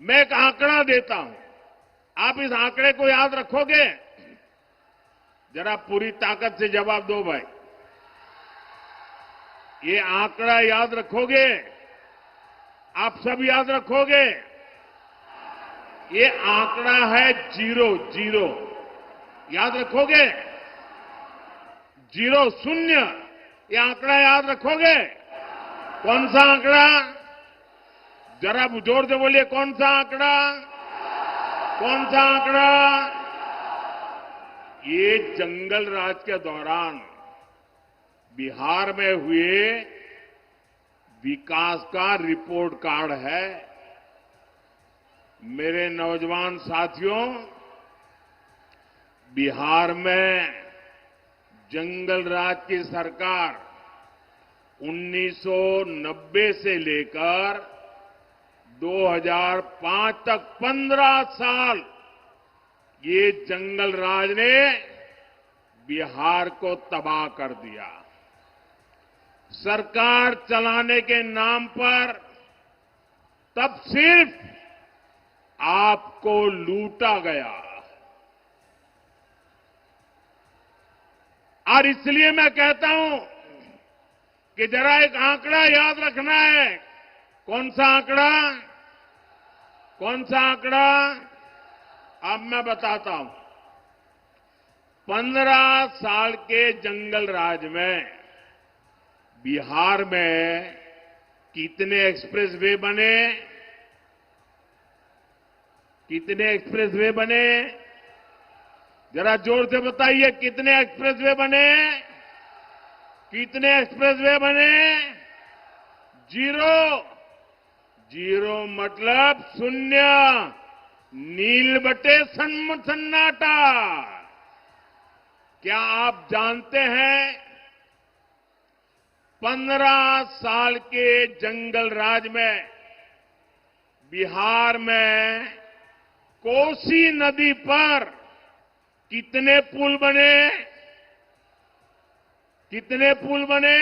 मैं एक आंकड़ा देता हूं, आप इस आंकड़े को याद रखोगे? जरा पूरी ताकत से जवाब दो भाई। ये आंकड़ा याद रखोगे? आप सब याद रखोगे? ये आंकड़ा है जीरो, जीरो। याद रखोगे? जीरो, शून्य। ये आंकड़ा याद रखोगे? कौन सा आंकड़ा? जरा जोर से बोलिए, कौन सा आंकड़ा? कौन सा आंकड़ा? ये जंगल राज के दौरान बिहार में हुए विकास का रिपोर्ट कार्ड है। मेरे नौजवान साथियों, बिहार में जंगल राज की सरकार 1990 से लेकर 2005 तक 15 साल ये जंगल राज ने बिहार को तबाह कर दिया। सरकार चलाने के नाम पर तब सिर्फ आपको लूटा गया। और इसलिए मैं कहता हूं कि जरा एक आंकड़ा याद रखना है। कौन सा आंकड़ा? कौन सा आंकड़ा? अब मैं बताता हूं। 15 साल के जंगल राज में बिहार में कितने एक्सप्रेसवे बने? कितने एक्सप्रेसवे बने? जरा जोर से बताइए, कितने एक्सप्रेसवे बने? कितने एक्सप्रेसवे बने? जीरो। जीरो मतलब शून्य, नील बटे सन्नाटा। क्या आप जानते हैं 15 साल के जंगल राज में बिहार में कोसी नदी पर कितने पुल बने? कितने पुल बने?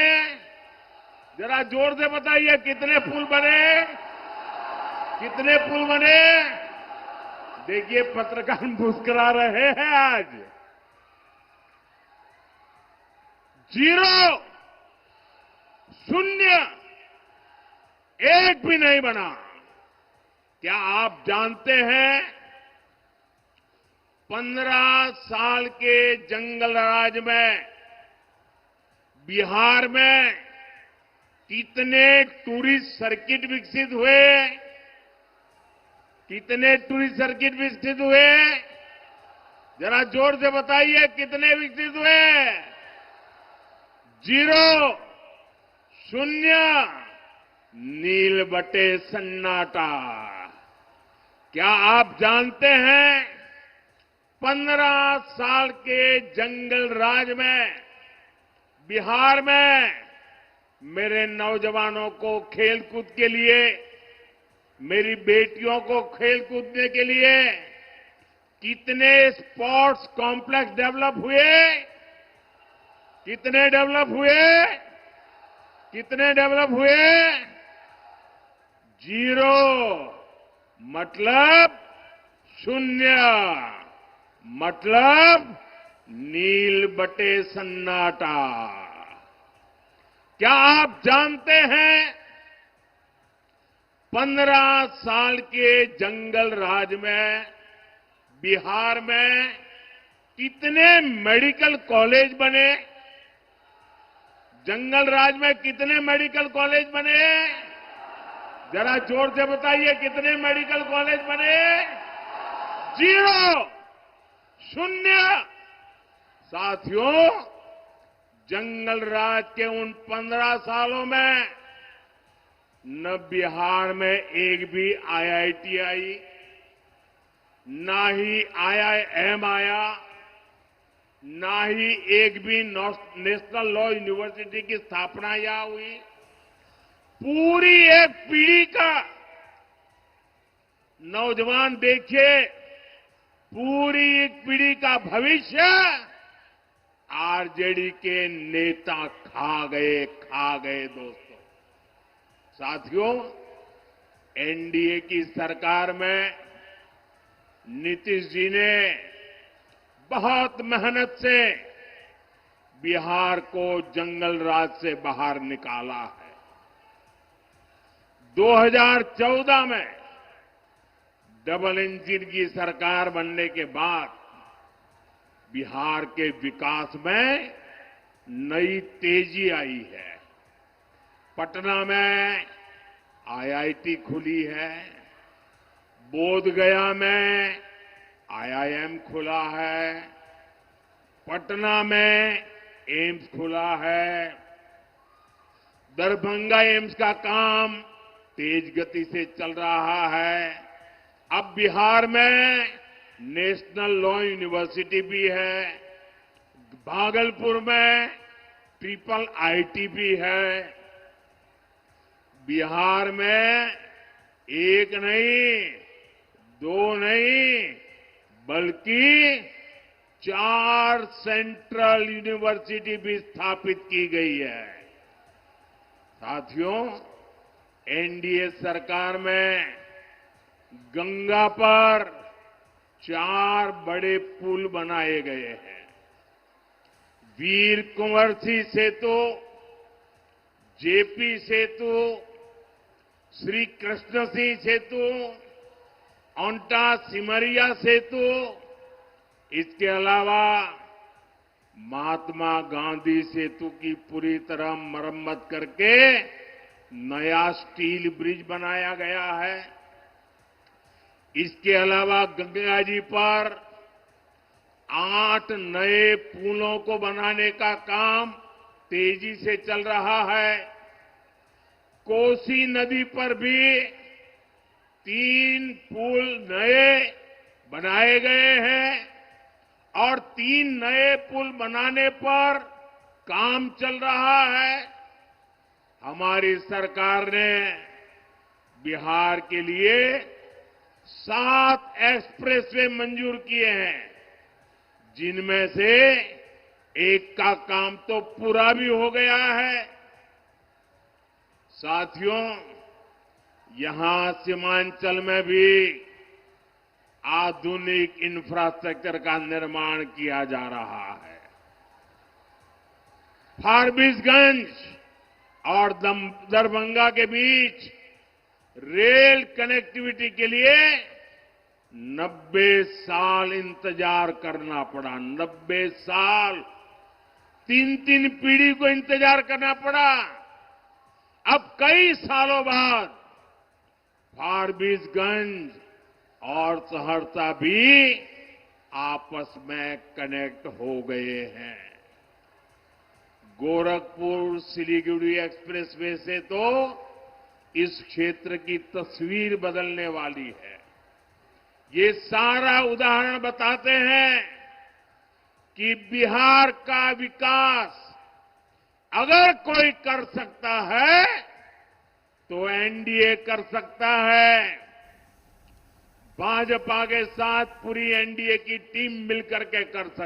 जरा जोर से बताइए, कितने पुल बने? कितने पुल बने? देखिए, पत्रकार मुस्कुरा रहे हैं आज। जीरो, शून्य, एक भी नहीं बना। क्या आप जानते हैं 15 साल के जंगल राज में बिहार में कितने टूरिस्ट सर्किट विकसित हुए? कितने टूरिस्ट सर्किट विकसित हुए? जरा जोर से बताइए, कितने विकसित हुए? जीरो, शून्य, नील बटे सन्नाटा। क्या आप जानते हैं 15 साल के जंगल राज में बिहार में मेरे नौजवानों को खेलकूद के लिए, मेरी बेटियों को खेल कूदने के लिए कितने स्पोर्ट्स कॉम्प्लेक्स डेवलप हुए? कितने डेवलप हुए? कितने डेवलप हुए? जीरो, मतलब शून्य, मतलब नील बटे सन्नाटा। क्या आप जानते हैं 15 साल के जंगल राज में बिहार में कितने मेडिकल कॉलेज बने? जंगल राज में कितने मेडिकल कॉलेज बने? जरा जोर से बताइए, कितने मेडिकल कॉलेज बने? जीरो, शून्य। साथियों, जंगल राज के उन 15 सालों में न बिहार में एक भी आईआईटी आई, ना ही आईआईएम आया, ना ही एक भी नेशनल लॉ यूनिवर्सिटी की स्थापना यहां हुई। पूरी एक पीढ़ी का नौजवान देखिए, पूरी एक पीढ़ी का भविष्य आरजेडी के नेता खा गए दोस्तों। साथियों, एनडीए की सरकार में नीतीश जी ने बहुत मेहनत से बिहार को जंगल राज से बाहर निकाला है। 2014 में डबल इंजन की सरकार बनने के बाद बिहार के विकास में नई तेजी आई है। पटना में आईआईटी खुली है, बोधगया में आईआईएम खुला है, पटना में एम्स खुला है, दरभंगा एम्स का काम तेज गति से चल रहा है। अब बिहार में नेशनल लॉ यूनिवर्सिटी भी है, भागलपुर में ट्रिपल आईटी भी है। बिहार में एक नहीं, दो नहीं, बल्कि 4 सेंट्रल यूनिवर्सिटी भी स्थापित की गई है। साथियों, एनडीए सरकार में गंगा पर 4 बड़े पुल बनाए गए हैं। वीर कुंवर सिंह सेतु, जेपी सेतु, श्री कृष्ण सिंह सेतु, ओंटा सिमरिया सेतु, इसके अलावा महात्मा गांधी सेतु की पूरी तरह मरम्मत करके नया स्टील ब्रिज बनाया गया है। इसके अलावा गंगा जी पर 8 नए पुलों को बनाने का काम तेजी से चल रहा है। कोसी नदी पर भी 3 पुल नए बनाए गए हैं और 3 नए पुल बनाने पर काम चल रहा है। हमारी सरकार ने बिहार के लिए 7 एक्सप्रेसवे मंजूर किए हैं, जिनमें से एक का काम तो पूरा भी हो गया है। साथियों, यहां सीमांचल में भी आधुनिक इंफ्रास्ट्रक्चर का निर्माण किया जा रहा है। फारबिसगंज और दरभंगा के बीच रेल कनेक्टिविटी के लिए 90 साल इंतजार करना पड़ा। 90 साल, 3 पीढ़ी को इंतजार करना पड़ा। अब कई सालों बाद फारबिसगंज और सहरसा भी आपस में कनेक्ट हो गए हैं। गोरखपुर सिलीगुड़ी एक्सप्रेसवे से तो इस क्षेत्र की तस्वीर बदलने वाली है। ये सारा उदाहरण बताते हैं कि बिहार का विकास अगर कोई कर सकता है तो एनडीए कर सकता है। भाजपा के साथ पूरी एनडीए की टीम मिलकर के कर सकती है।